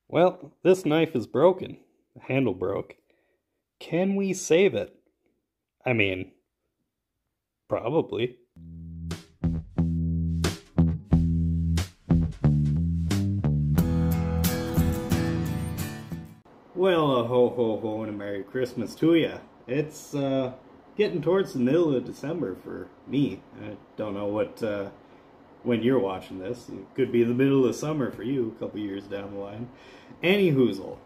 Well, this knife is broken. The handle broke. Can we save it? I mean, probably. Well, a ho ho ho and a Merry Christmas to ya. It's getting towards the middle of December for me. I don't know what when you're watching this. It could be the middle of summer for you, a couple years down the line. Any hoozle.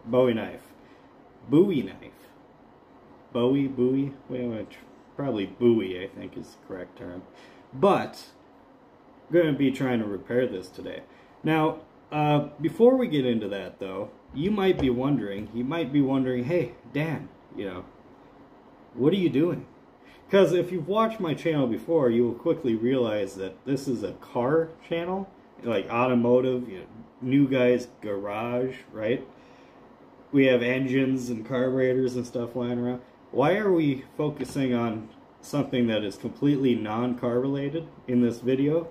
Bowie knife. Bowie knife. Bowie? Well, probably Bowie, I think is the correct term. But, I'm going to be trying to repair this today. Now, before we get into that, though, you might be wondering, hey, Dan, what are you doing? Because if you've watched my channel before, you will quickly realize that this is a car channel, like automotive, new guy's garage, right? We have engines and carburetors and stuff lying around. Why are we focusing on something that is completely non-car related in this video?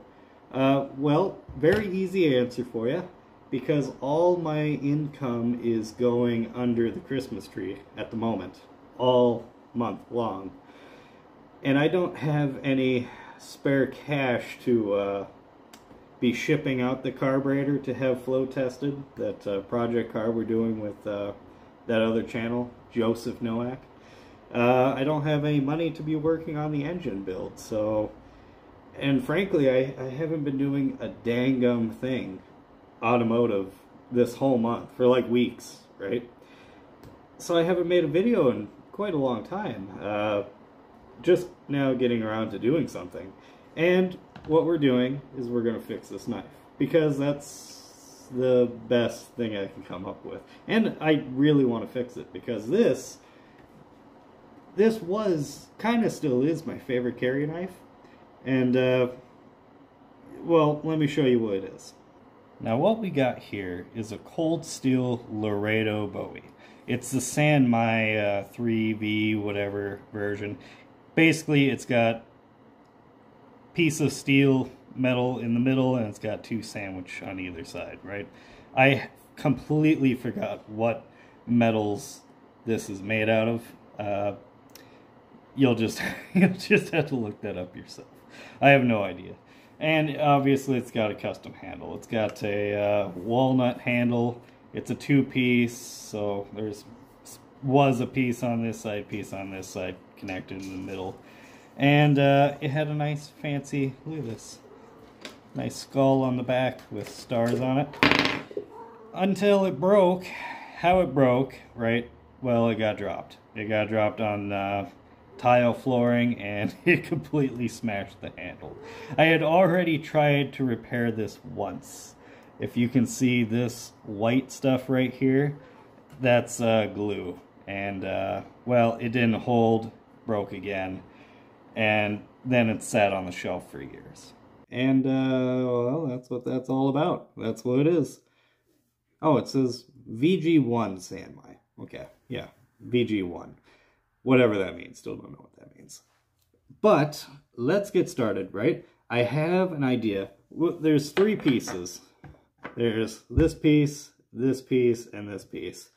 Well, very easy answer for you. Because all my income is going under the Christmas tree at the moment, all month long. And I don't have any spare cash to be shipping out the carburetor to have flow tested, that project car we're doing with that other channel, Joseph Nowak. I don't have any money to be working on the engine build, so, and frankly, I haven't been doing a dang-gum thing automotive this whole month for like weeks, right? So I haven't made a video in quite a long time, just now getting around to doing something. And what we're doing is we're going to fix this knife, because that's the best thing I can come up with. And I really want to fix it, because this was, kind of still is, my favorite carry knife. And well, let me show you what it is. Now what we got here is a cold steel Laredo Bowie. It's the San Mai 3V whatever version. Basically it's got piece of steel metal in the middle and it's got two sandwich on either side, right? I completely forgot what metals this is made out of. You'll just have to look that up yourself. I have no idea. And obviously it's got a custom handle. It's got a walnut handle. It's a two-piece, so was a piece on this side connected in the middle. And it had a nice fancy, look at this, nice skull on the back with stars on it. Until it broke. How it broke, right? Well, it got dropped. It got dropped on tile flooring and it completely smashed the handle. I had already tried to repair this once. If you can see this white stuff right here, that's glue. And well, it didn't hold, broke again, and then it sat on the shelf for years. And well, that's what that's all about. That's what it is. Oh, it says VG1 San Mai. Okay, yeah, VG1. Whatever that means, still don't know what that means. But let's get started, right? I have an idea. There's three pieces. There's this piece, and this piece.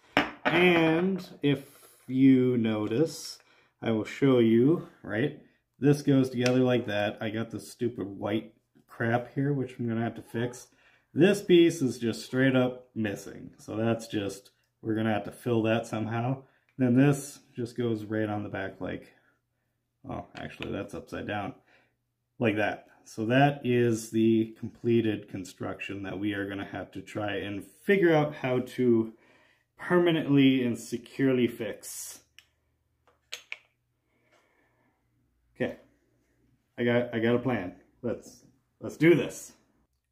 And if you notice, I will show you, right? This goes together like that. I got this stupid white crap here, which I'm going to have to fix. This piece is just straight up missing. So that's just, we're going to have to fill that somehow. Then this just goes right on the back like, oh, actually that's upside down, like that. So that is the completed construction that we are going to have to try and figure out how to permanently and securely fix. Okay, I got a plan. Let's do this.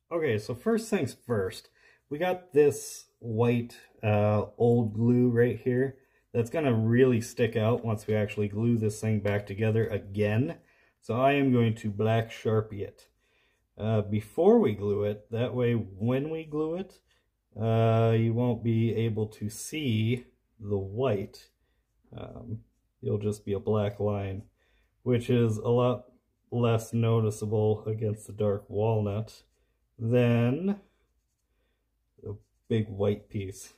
Okay, so first things first, we got this white old glue right here. That's going to really stick out once we actually glue this thing back together again. So I am going to black Sharpie it before we glue it. That way when we glue it, you won't be able to see the white. You'll just be a black line, which is a lot less noticeable against the dark walnut than the big white piece.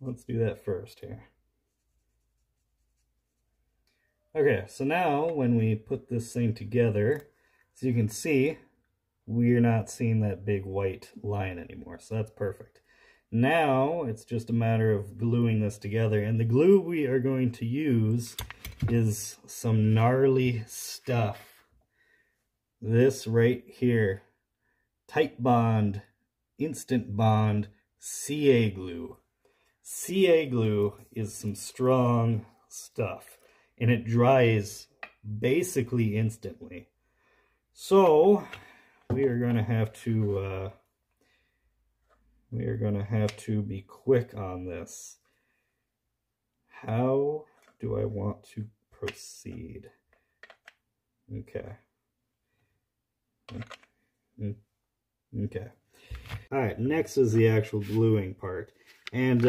Let's do that first here. Okay, so now when we put this thing together, as you can see, we're not seeing that big white line anymore, so that's perfect. Now it's just a matter of gluing this together, and the glue we are going to use is some gnarly stuff. This right here, Titebond Instant Bond CA glue. CA glue is some strong stuff, and it dries basically instantly. So we are going to have to be quick on this. How do I want to proceed? Okay. Okay. All right, next is the actual gluing part. And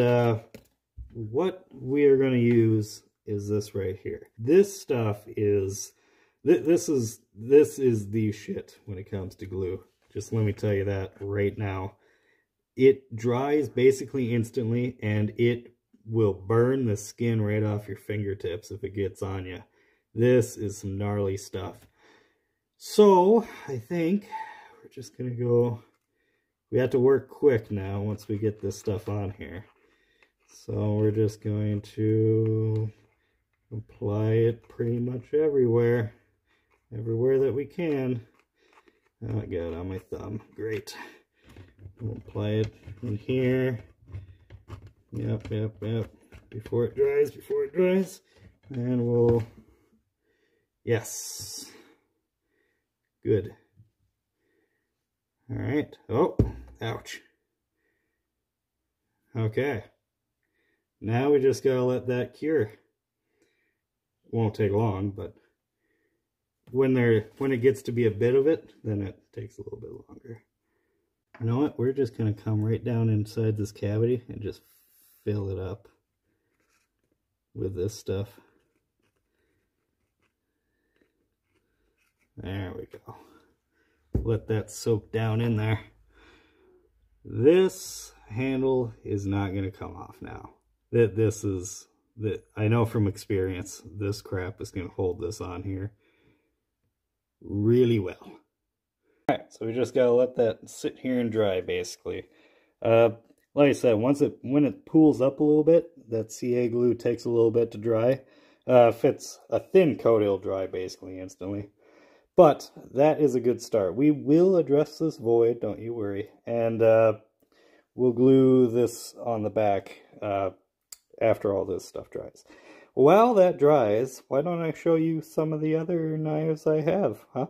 what we are going to use is this right here. This stuff is this is the shit when it comes to glue. Just let me tell you that right now. It dries basically instantly, and it will burn the skin right off your fingertips if it gets on you. This is some gnarly stuff. So I think we're just gonna go. We have to work quick now once we get this stuff on here. So we're just going to apply it pretty much everywhere that we can. Oh, I got it on my thumb. Great. We'll apply it in here. Yep. Before it dries. And we'll, yes. Good. All right. Oh, ouch. Okay. Now we just gotta let that cure. Won't take long, but when it gets to be a bit of it, then it takes a little bit longer. You know what? We're just gonna come right down inside this cavity and just fill it up with this stuff. There we go. Let that soak down in there. This handle is not going to come off now. I know from experience, this crap is going to hold this on here really well. Alright, so we just got to let that sit here and dry, basically. Like I said, when it pools up a little bit, that CA glue takes a little bit to dry. If it's a thin coat, it'll dry basically instantly. But that is a good start. We will address this void, don't you worry. And we'll glue this on the back after all this stuff dries. While that dries, why don't I show you some of the other knives I have, huh?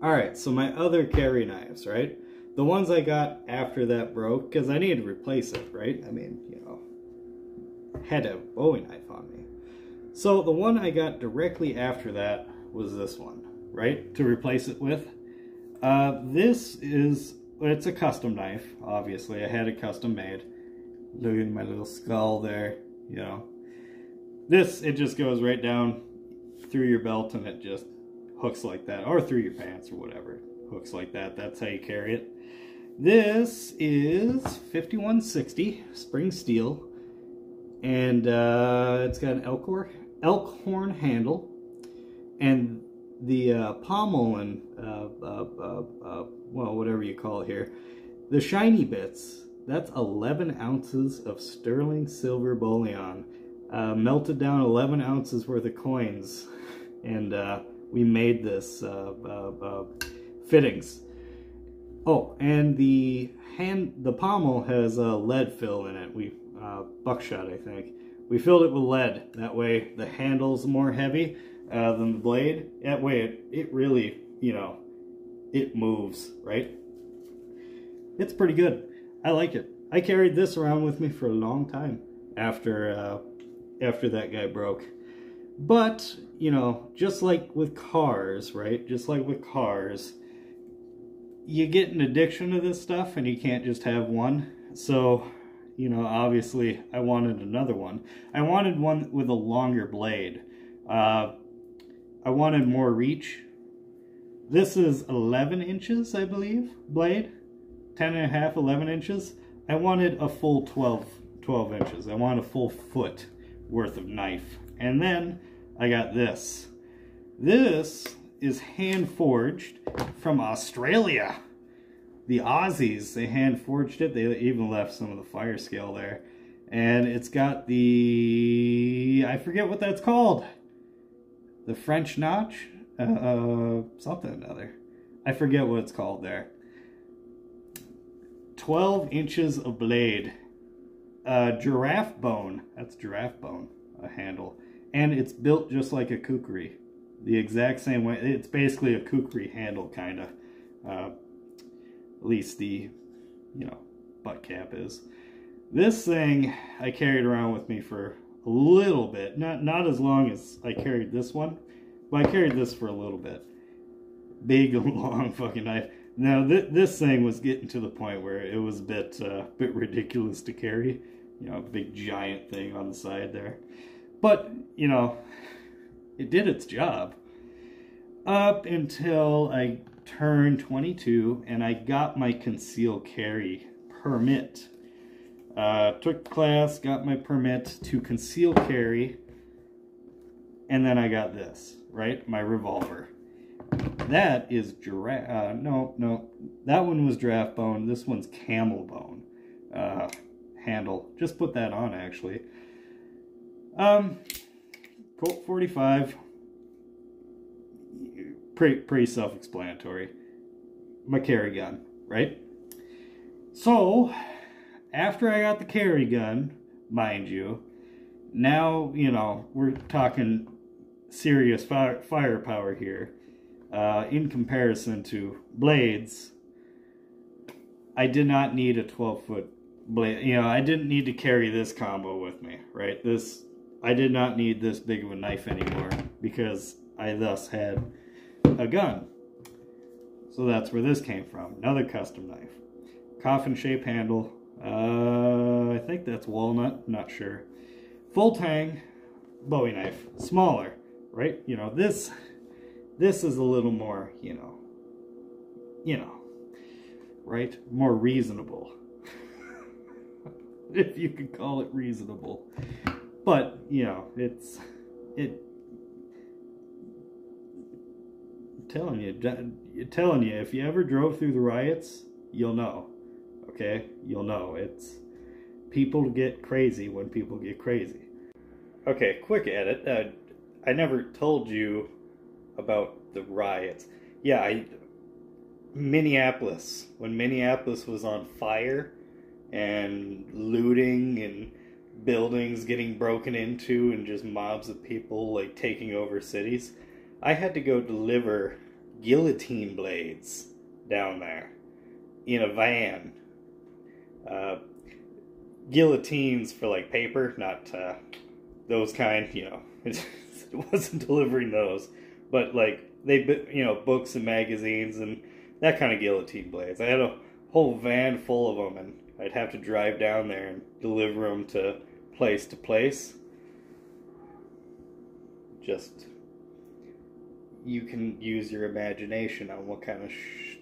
Alright, so my other carry knives, right? The ones I got after that broke, because I needed to replace it, right? I mean, you know, had a Bowie knife on me. So the one I got directly after that was this one, right? To replace it with. It's a custom knife, obviously. I had it custom made. Look at my little skull there, you know. It just goes right down through your belt and it just hooks like that, or through your pants or whatever. Hooks like that, that's how you carry it. This is 5160 spring steel, and it's got an elk horn handle. And the pommel and, well, whatever you call it here, the shiny bits, that's 11 ounces of sterling silver bullion. Melted down 11 ounces worth of coins. And we made this fittings. Oh, and the pommel has a lead fill in it. Buckshot, I think. We filled it with lead. That way the handle's more heavy than the blade. That way it really, you know, it moves, right? It's pretty good. I like it. I carried this around with me for a long time after that guy broke. But, you know, just like with cars, right? Just like with cars, you get an addiction to this stuff and you can't just have one. So, you know, obviously I wanted another one. I wanted one with a longer blade. I wanted more reach. This is 11 inches, I believe, blade. 10.5, 11 inches. I wanted a full 12 inches. I wanted a full foot worth of knife. And then I got this. This is hand forged from Australia. The Aussies, they hand forged it. They even left some of the fire scale there. And it's got the, I forget what that's called. The French notch? Something or other. I forget what it's called there. 12 inches of blade. Giraffe bone. That's giraffe bone, a handle. And it's built just like a kukri. The exact same way. It's basically a kukri handle, kind of. At least the, you know, butt cap is. This thing I carried around with me for a little bit. Not as long as I carried this one, but I carried this for a little bit. Big, long fucking knife. Now, this thing was getting to the point where it was a bit ridiculous to carry. You know, a big giant thing on the side there. But, you know, it did its job. Up until I turned 22 and I got my concealed carry permit. Took the class, got my permit to conceal carry, and then I got this, right? My revolver. That is giraffe. No, that one was giraffe bone. This one's camel bone handle. Just put that on, actually. Colt 45. Pretty self-explanatory. My carry gun, right? So, after I got the carry gun, mind you, now, you know, we're talking serious firepower here. In comparison to blades, I did not need a 12-foot blade. You know, I didn't need to carry this combo with me, right? I did not need this big of a knife anymore because I thus had a gun. So that's where this came from. Another custom knife. Coffin-shaped handle. I think that's walnut. Not sure. Full tang Bowie knife. Smaller, right? You know, this is a little more, you know, right? More reasonable. If you could call it reasonable. But, you know, I'm telling you, if you ever drove through the riots, you'll know. Okay? You'll know. People get crazy when people get crazy. Okay, quick edit. I never told you about the riots. Yeah, Minneapolis. When Minneapolis was on fire and looting and buildings getting broken into and just mobs of people like taking over cities, I had to go deliver guillotine blades down there in a van. Guillotines for like paper, not those kind, you know. It wasn't delivering those, but like books and magazines and that kind of guillotine blades. I had a whole van full of them, and I'd have to drive down there and deliver them to place. Just, you can use your imagination on what kind of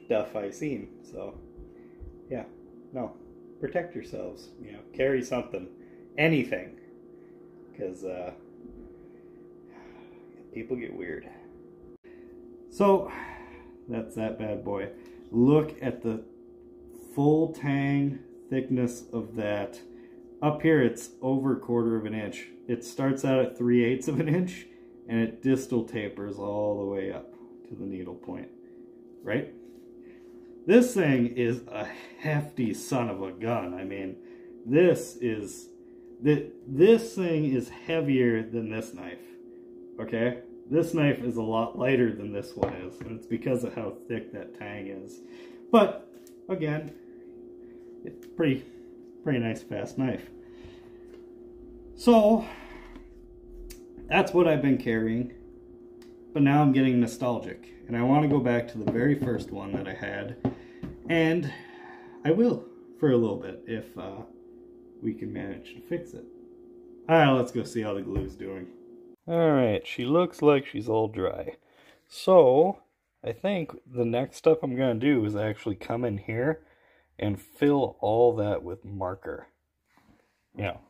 stuff I've seen. So, yeah, no, protect yourselves. You know, carry something, anything, because people get weird. So, that's that bad boy. Look at the full tang thickness of that. Up here it's over 1/4 of an inch. It starts out at 3/8 of an inch and it distal tapers all the way up to the needle point, right? This thing is a hefty son of a gun. I mean, this thing is heavier than this knife, okay? This knife is a lot lighter than this one is, and it's because of how thick that tang is. But, again, it's pretty nice, fast knife. So, that's what I've been carrying. But now I'm getting nostalgic, and I want to go back to the very first one that I had. And I will, for a little bit, if we can manage to fix it. Alright, let's go see how the glue's doing. Alright, she looks like she's all dry. So, I think the next step I'm going to do is actually come in here and fill all that with marker. You know,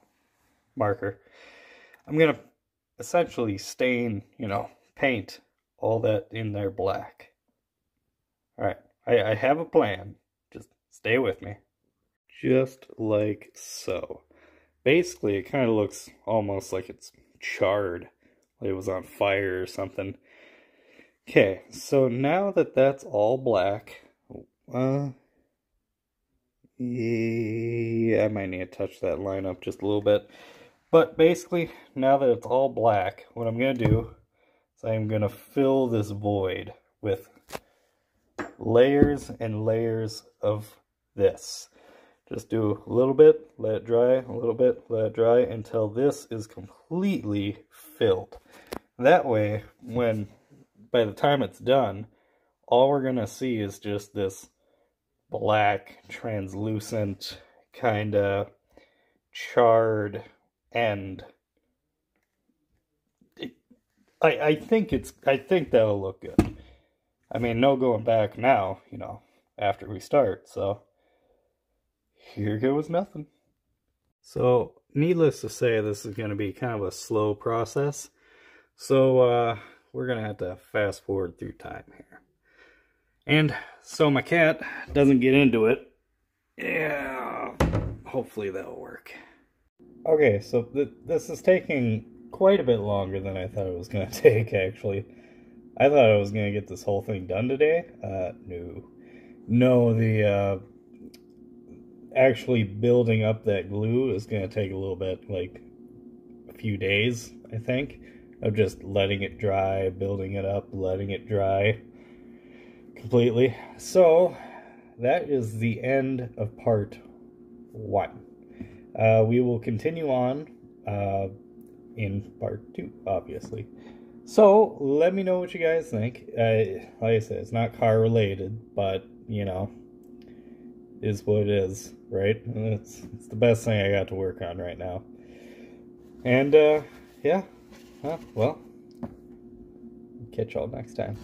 marker. I'm going to essentially stain, you know, paint all that in there black. Alright, I have a plan. Just stay with me. Just like so. Basically, it kind of looks almost like it's charred. Like it was on fire or something. Okay, so now that that's all black, yeah, I might need to touch that line up just a little bit. But basically, now that it's all black, what I'm going to do is I'm going to fill this void with layers and layers of this. Just do a little bit, let it dry, a little bit, let it dry, until this is completely filled. That way, by the time it's done, all we're going to see is just this black, translucent, kind of charred end. I think that'll look good. I mean, no going back now, you know, after we start, so here goes nothing. So, needless to say, this is going to be kind of a slow process, so we're going to have to fast forward through time here. And so my cat doesn't get into it. Yeah, hopefully that'll work. Okay, so this is taking quite a bit longer than I thought it was going to take, actually. I thought I was going to get this whole thing done today. No, the actually building up that glue is going to take a little bit, like a few days, I think, of just letting it dry, building it up, letting it dry completely. So that is the end of part 1. We will continue on in part 2, obviously. So let me know what you guys think. Like I said, it's not car related, but you know, is what it is, right? It's the best thing I got to work on right now. And yeah, well, catch y'all next time.